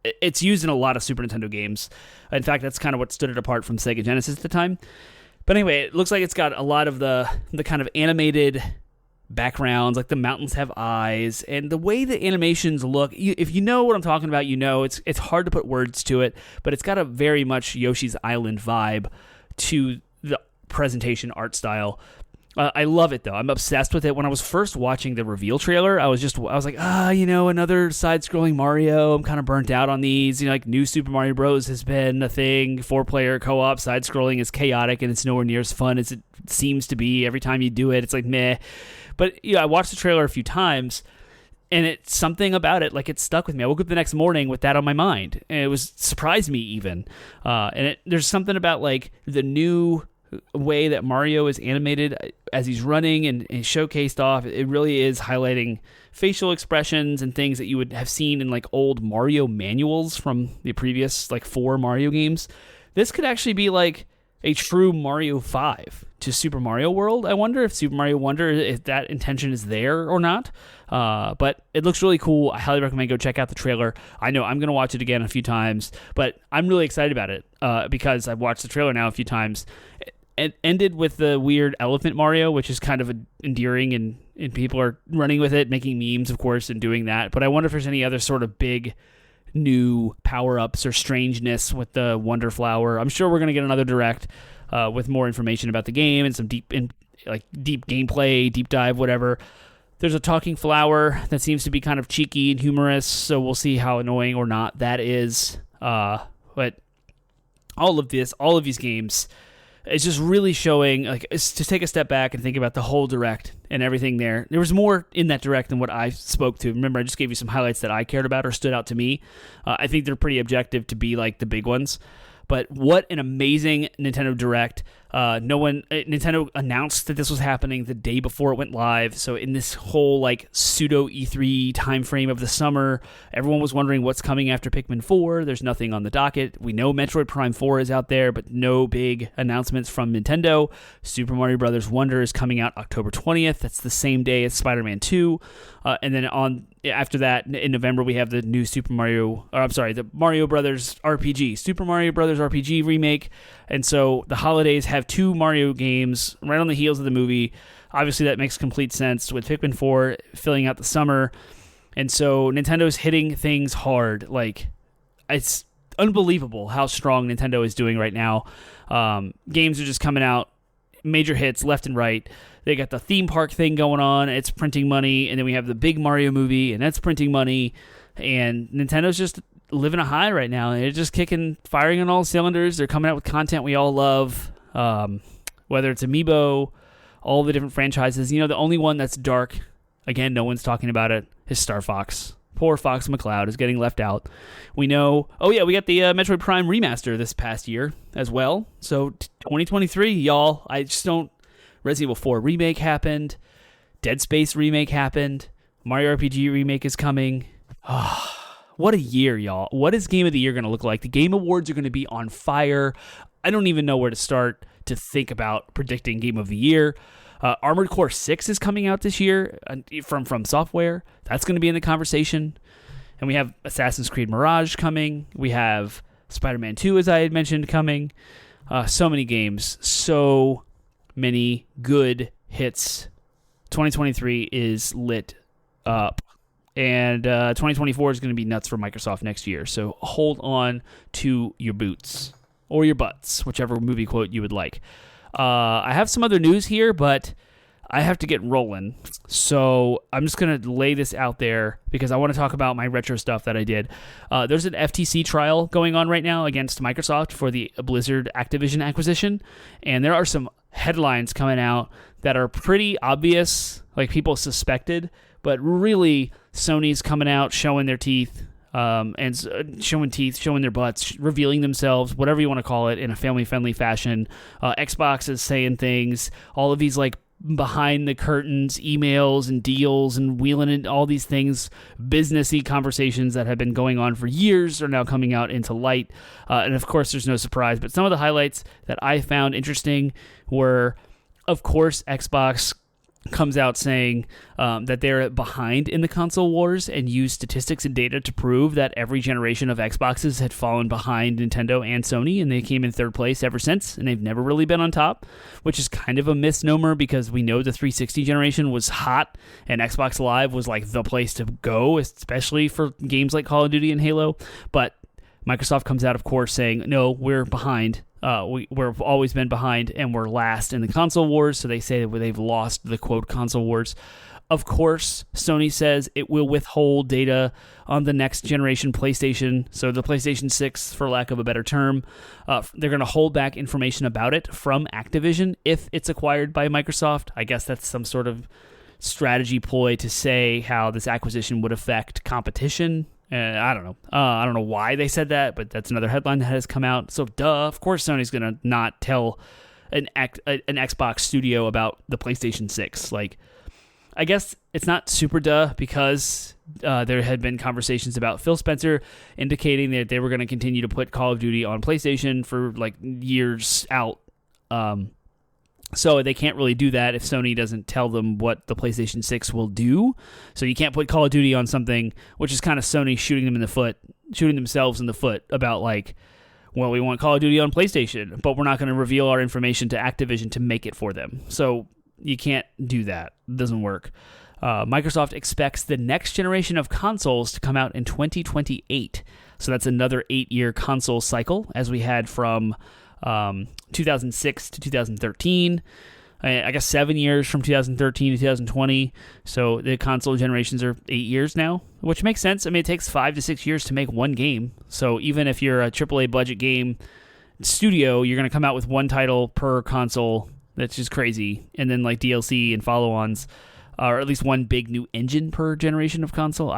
It's used in a lot of Super Nintendo games. In fact, that's kind of what stood it apart from Sega Genesis at the time. But anyway, it looks like it's got a lot of the kind of animated backgrounds, like the mountains have eyes, and the way the animations look, if you know what I'm talking about, you know it's hard to put words to it, but it's got a very much Yoshi's Island vibe to the presentation art style. I love it though. I'm obsessed with it. When I was first watching the reveal trailer, I was like, another side-scrolling Mario. I'm kind of burnt out on these. Like New Super Mario Bros. Has been a thing. 4-player co-op side-scrolling is chaotic and it's nowhere near as fun as it seems to be. Every time you do it, it's like meh. But I watched the trailer a few times, and it's something about it, like it stuck with me. I woke up the next morning with that on my mind, and it surprised me even. There's something about like the new way that Mario is animated as he's running and showcased off. It really is highlighting facial expressions and things that you would have seen in like old Mario manuals from the previous like 4 Mario games. This could actually be like a true Mario 5 to Super Mario World. I wonder if Super Mario Wonder, if that intention is there or not. But it looks really cool. I highly recommend go check out the trailer. I know I'm going to watch it again a few times, but I'm really excited about it because I've watched the trailer now a few times. It ended with the weird elephant Mario, which is kind of endearing, and people are running with it, making memes, of course, and doing that. But I wonder if there's any other sort of big new power-ups or strangeness with the Wonder Flower. I'm sure we're going to get another Direct with more information about the game and some deep gameplay, deep dive, whatever. There's a talking flower that seems to be kind of cheeky and humorous, so we'll see how annoying or not that is. But all of these games, it's just really showing, like, to take a step back and think about the whole Direct and everything there. There was more in that Direct than what I spoke to. Remember, I just gave you some highlights that I cared about or stood out to me. I think they're pretty objective to be like the big ones. But what an amazing Nintendo Direct. Nintendo announced that this was happening the day before it went live. So in this whole like pseudo E3 time frame of the summer, everyone was wondering what's coming after Pikmin 4. There's nothing on the docket. We know Metroid Prime 4 is out there, but no big announcements from Nintendo. Super Mario Bros. Wonder is coming out October 20th. That's the same day as Spider-Man 2. And then after that, in November, we have the new the Mario Brothers RPG, Super Mario Brothers RPG remake. And so the holidays have 2 Mario games right on the heels of the movie. Obviously, that makes complete sense with Pikmin 4 filling out the summer. And so Nintendo's hitting things hard. Like, it's unbelievable how strong Nintendo is doing right now. Games are just coming out, major hits left and right. They got the theme park thing going on. It's printing money. And then we have the big Mario movie, and that's printing money. And Nintendo's just living a high right now. They're just firing on all cylinders. They're coming out with content we all love. Whether it's Amiibo, all the different franchises. The only one that's dark, again, no one's talking about it, is Star Fox. Poor Fox McCloud is getting left out. We know, we got the Metroid Prime remaster this past year as well. So 2023, y'all, Resident Evil 4 remake happened. Dead Space remake happened. Mario RPG remake is coming. What a year, y'all. What is Game of the Year going to look like? The Game Awards are going to be on fire. I don't even know where to start to think about predicting Game of the Year. Armored Core 6 is coming out this year from Software. That's going to be in the conversation. And we have Assassin's Creed Mirage coming. We have Spider-Man 2, as I had mentioned, coming. So many games. So many good hits. 2023 is lit up. And 2024 is going to be nuts for Microsoft next year. So hold on to your boots. Or your butts, whichever movie quote you would like. I have some other news here, but I have to get rolling. So I'm just going to lay this out there because I want to talk about my retro stuff that I did. There's an FTC trial going on right now against Microsoft for the Blizzard Activision acquisition. And there are some headlines coming out that are pretty obvious, like people suspected, but really Sony's coming out showing their teeth. And showing their butts, revealing themselves, whatever you want to call it, in a family-friendly fashion. Xbox is saying things, all of these like behind the curtains emails and deals and wheeling in all these things, businessy conversations that have been going on for years are now coming out into light. And of course, there's no surprise, but some of the highlights that I found interesting were, of course, Xbox comes out saying that they're behind in the console wars and use statistics and data to prove that every generation of Xboxes had fallen behind Nintendo and Sony, and they came in third place ever since, and they've never really been on top, which is kind of a misnomer because we know the 360 generation was hot, and Xbox Live was like the place to go, especially for games like Call of Duty and Halo, but Microsoft comes out, of course, saying, no, we're behind. We've always been behind, and we're last in the console wars, so they say that they've lost the, quote, console wars. Of course, Sony says it will withhold data on the next generation PlayStation, so the PlayStation 6, for lack of a better term. They're going to hold back information about it from Activision if it's acquired by Microsoft. I guess that's some sort of strategy ploy to say how this acquisition would affect competition. I don't know. I don't know why they said that, but that's another headline that has come out. So, of course Sony's going to not tell an Xbox studio about the PlayStation 6. Like, I guess it's not super because there had been conversations about Phil Spencer indicating that they were going to continue to put Call of Duty on PlayStation for like years out. So they can't really do that if Sony doesn't tell them what the PlayStation 6 will do. So you can't put Call of Duty on something, which is kind of Sony shooting themselves in the foot about like, well, we want Call of Duty on PlayStation, but we're not going to reveal our information to Activision to make it for them. So you can't do that. It doesn't work. Microsoft expects the next generation of consoles to come out in 2028. So that's another 8-year console cycle, as we had from 2006 to 2013. I guess 7 years from 2013 to 2020. So the console generations are 8 years now, which makes sense. I mean, it takes 5 to 6 years to make one game. So even if you're a AAA budget game studio, you're going to come out with one title per console. That's just crazy. And then like DLC and follow-ons, or at least one big new engine per generation of console.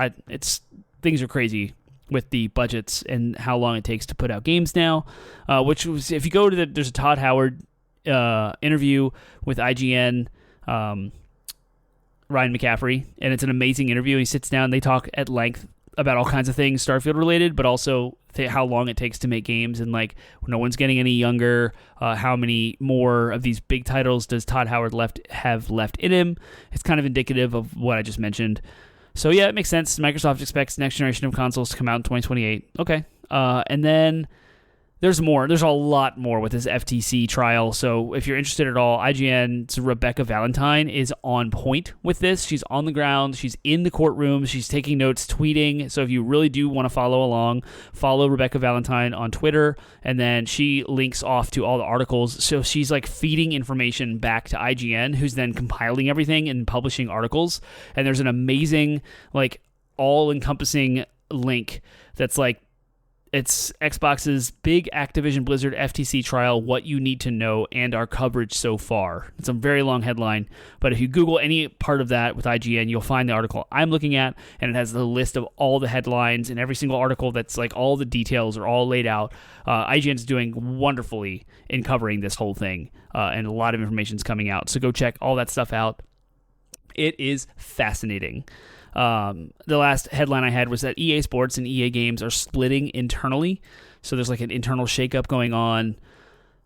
Things are crazy with the budgets and how long it takes to put out games now. Which was, if you go to there's a Todd Howard interview with IGN, Ryan McCaffrey, and it's an amazing interview. He sits down, they talk at length about all kinds of things Starfield related, but also how long it takes to make games, and like no one's getting any younger. How many more of these big titles does Todd Howard have left in him? It's kind of indicative of what I just mentioned. So yeah, it makes sense. Microsoft expects the next generation of consoles to come out in 2028. Okay. And then there's more. There's a lot more with this FTC trial. So if you're interested at all, IGN's Rebecca Valentine is on point with this. She's on the ground. She's in the courtroom. She's taking notes, tweeting. So if you really do want to follow along, follow Rebecca Valentine on Twitter. And then she links off to all the articles. So she's like feeding information back to IGN, who's then compiling everything and publishing articles. And there's an amazing, like, all-encompassing link that's like, it's Xbox's big Activision Blizzard FTC trial, what you need to know, and our coverage so far. It's a very long headline, but if you Google any part of that with IGN, you'll find the article I'm looking at, and it has the list of all the headlines and every single article that's like all the details are all laid out. IGN's doing wonderfully in covering this whole thing, and a lot of information's coming out. So go check all that stuff out. It is fascinating. The last headline I had was that EA Sports and EA Games are splitting internally. So there's like an internal shakeup going on,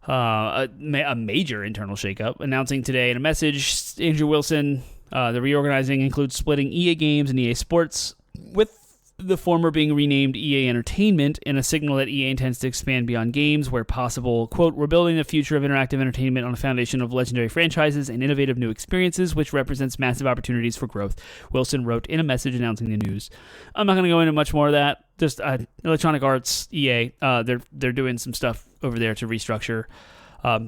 a major internal shakeup. Announcing today in a message, Andrew Wilson, the reorganizing includes splitting EA Games and EA Sports, with the former being renamed EA Entertainment, in a signal that EA intends to expand beyond games where possible. Quote, "We're building the future of interactive entertainment on a foundation of legendary franchises and innovative new experiences, which represents massive opportunities for growth," Wilson wrote in a message announcing the news. I'm not going to go into much more of that. Just Electronic Arts, EA, they're doing some stuff over there to restructure.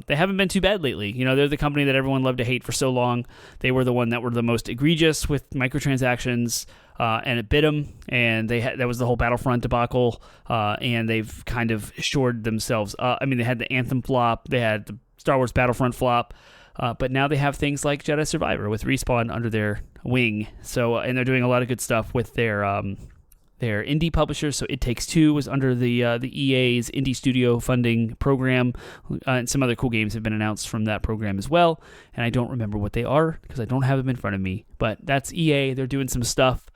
They haven't been too bad lately. You know, they're the company that everyone loved to hate for so long. They were the one that were the most egregious with microtransactions, and it bit them. And that was the whole Battlefront debacle. And they've kind of shored themselves up. I mean, they had the Anthem flop, they had the Star Wars Battlefront flop, but now they have things like Jedi Survivor with Respawn under their wing. So, and they're doing a lot of good stuff with their indie publishers. So It Takes Two was under the EA's indie studio funding program, and some other cool games have been announced from that program as well. And I don't remember what they are because I don't have them in front of me. But that's EA. They're doing some stuff.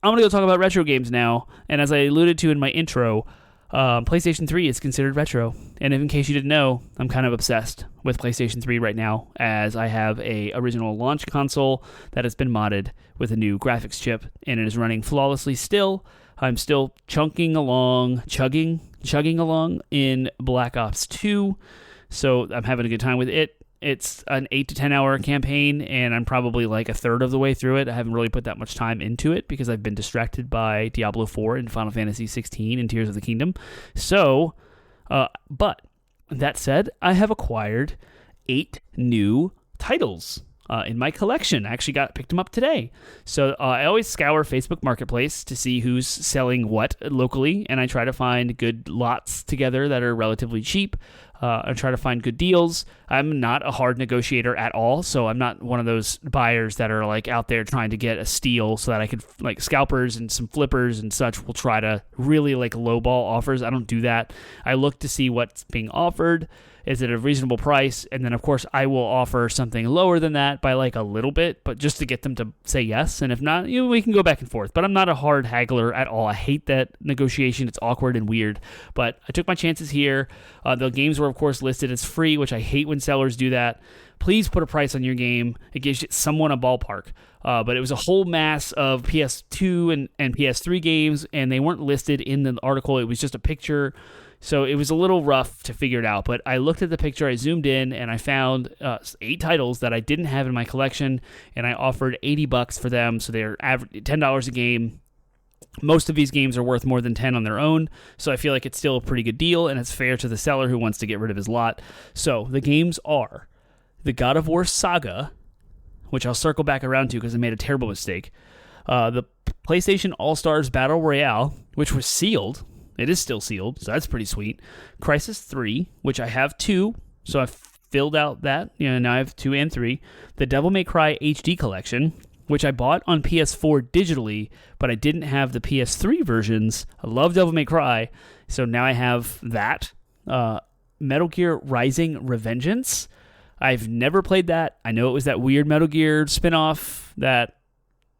I'm going to go talk about retro games now. And as I alluded to in my intro, PlayStation 3 is considered retro. And in case you didn't know, I'm kind of obsessed with PlayStation 3 right now, as I have a original launch console that has been modded with a new graphics chip, and it is running flawlessly still. I'm still chugging along in Black Ops 2, so I'm having a good time with it. It's an 8 to 10 hour campaign, and I'm probably like a third of the way through it. I haven't really put that much time into it because I've been distracted by Diablo 4 and Final Fantasy XVI and Tears of the Kingdom. So, but that said, I have acquired 8 new titles in my collection. I actually picked them up today. So I always scour Facebook Marketplace to see who's selling what locally, and I try to find good lots together that are relatively cheap. I try to find good deals. I'm not a hard negotiator at all, so I'm not one of those buyers that are like out there trying to get a steal so that I could, like, scalpers and some flippers and such will try to really like lowball offers. I don't do that. I look to see what's being offered. Is it a reasonable price? And then, of course, I will offer something lower than that by like a little bit, but just to get them to say yes. And if not, we can go back and forth. But I'm not a hard haggler at all. I hate that negotiation. It's awkward and weird. But I took my chances here. The games were, of course, listed as free, which I hate when sellers do that. Please put a price on your game. It gives someone a ballpark. But it was a whole mass of PS2 and PS3 games, and they weren't listed in the article. It was just a picture. So it was a little rough to figure it out, but I looked at the picture, I zoomed in, and I found 8 titles that I didn't have in my collection, and I offered $80 for them, so they're $10 a game. Most of these games are worth more than $10 on their own, so I feel like it's still a pretty good deal, and it's fair to the seller who wants to get rid of his lot. So the games are the God of War Saga, which I'll circle back around to because I made a terrible mistake, the PlayStation All-Stars Battle Royale, which was sealed. It is still sealed, so that's pretty sweet. Crisis 3, which I have 2, so I've filled out that. Now I have 2 and 3. The Devil May Cry HD Collection, which I bought on PS4 digitally, but I didn't have the PS3 versions. I love Devil May Cry, so now I have that. Metal Gear Rising Revengeance. I've never played that. I know it was that weird Metal Gear spinoff that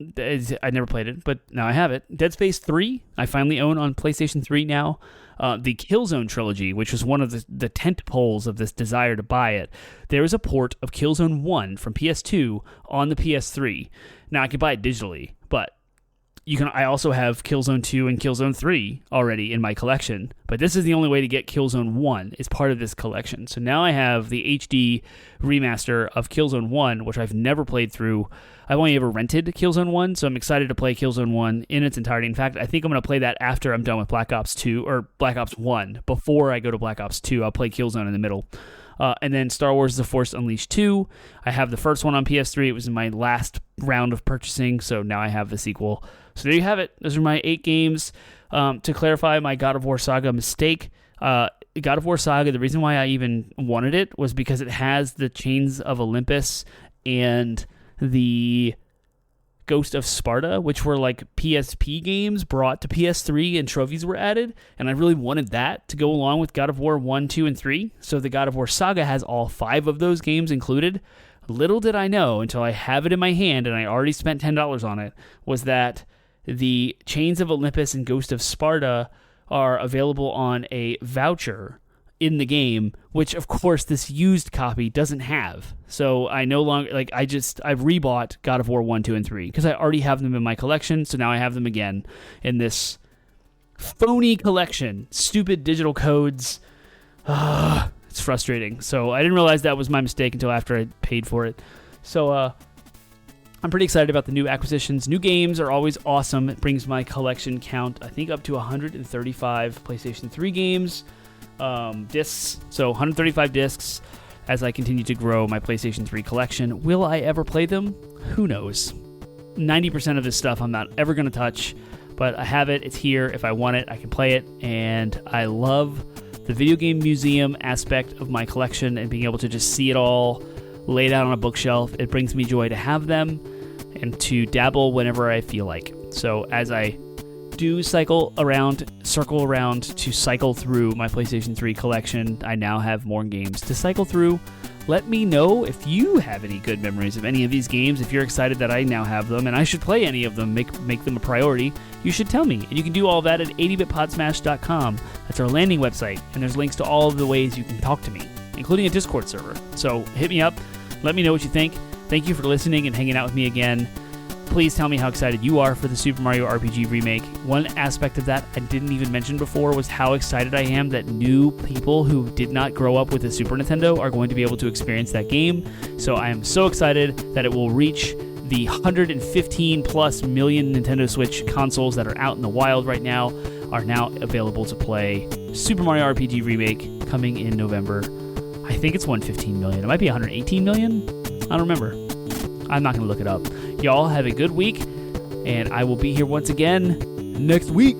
I never played it, but now I have it. Dead Space 3, I finally own on PlayStation 3 now. The Killzone trilogy, which was one of the tent poles of this desire to buy it. There is a port of Killzone 1 from PS2 on the PS3. Now, I could buy it digitally, but I also have Killzone 2 and Killzone 3 already in my collection, but this is the only way to get Killzone 1 is part of this collection. So now I have the HD remaster of Killzone 1, which I've never played through. I've only ever rented Killzone 1, so I'm excited to play Killzone 1 in its entirety. In fact, I think I'm going to play that after I'm done with Black Ops 2, or Black Ops 1. Before I go to Black Ops 2, I'll play Killzone in the middle. And then Star Wars The Force Unleashed 2. I have the first one on PS3. It was in my last round of purchasing, so now I have the sequel. So there you have it. Those are my 8 games. To clarify my God of War Saga mistake, God of War Saga, the reason why I even wanted it was because it has the Chains of Olympus and the Ghost of Sparta, which were like PSP games brought to PS3 and trophies were added, and I really wanted that to go along with God of War 1, 2, and 3. So the God of War Saga has all 5 of those games included. Little did I know until I have it in my hand and I already spent $10 on it, was that the Chains of Olympus and Ghost of Sparta are available on a voucher in the game, which of course this used copy doesn't have. So I no longer, I've rebought God of War 1, 2, and 3 because I already have them in my collection, so now I have them again in this phony collection. Stupid digital codes. It's frustrating. So I didn't realize that was my mistake until after I paid for it. So I'm pretty excited about the new acquisitions. New games are always awesome. It brings my collection count, I think, up to 135 PlayStation 3 games. Discs, so 135 discs as I continue to grow my PlayStation 3 collection. Will I ever play them? Who knows? 90% of this stuff I'm not ever going to touch, but I have it. It's here. If I want it, I can play it, and I love the video game museum aspect of my collection and being able to just see it all laid out on a bookshelf. It brings me joy to have them and to dabble whenever I feel like. So as I do circle around to cycle through my PlayStation 3 collection, I now have more games to cycle through. Let me know if you have any good memories of any of these games. If you're excited that I now have them and I should play any of them, make them a priority, you should tell me. And you can do all that at 80bitpodsmash.com. That's our landing website, and there's links to all of the ways you can talk to me, including a Discord server. So hit me up. Let me know what you think. Thank you for listening and hanging out with me again. Please tell me how excited you are for the Super Mario RPG remake. One aspect of that I didn't even mention before was how excited I am that new people who did not grow up with the Super Nintendo are going to be able to experience that game. So I am so excited that it will reach The 115 plus million Nintendo Switch consoles that are out in the wild right now are now available to play. Super Mario RPG Remake coming in November. I think it's 115 million. It might be 118 million. I don't remember. I'm not going to look it up. Y'all have a good week, and I will be here once again next week.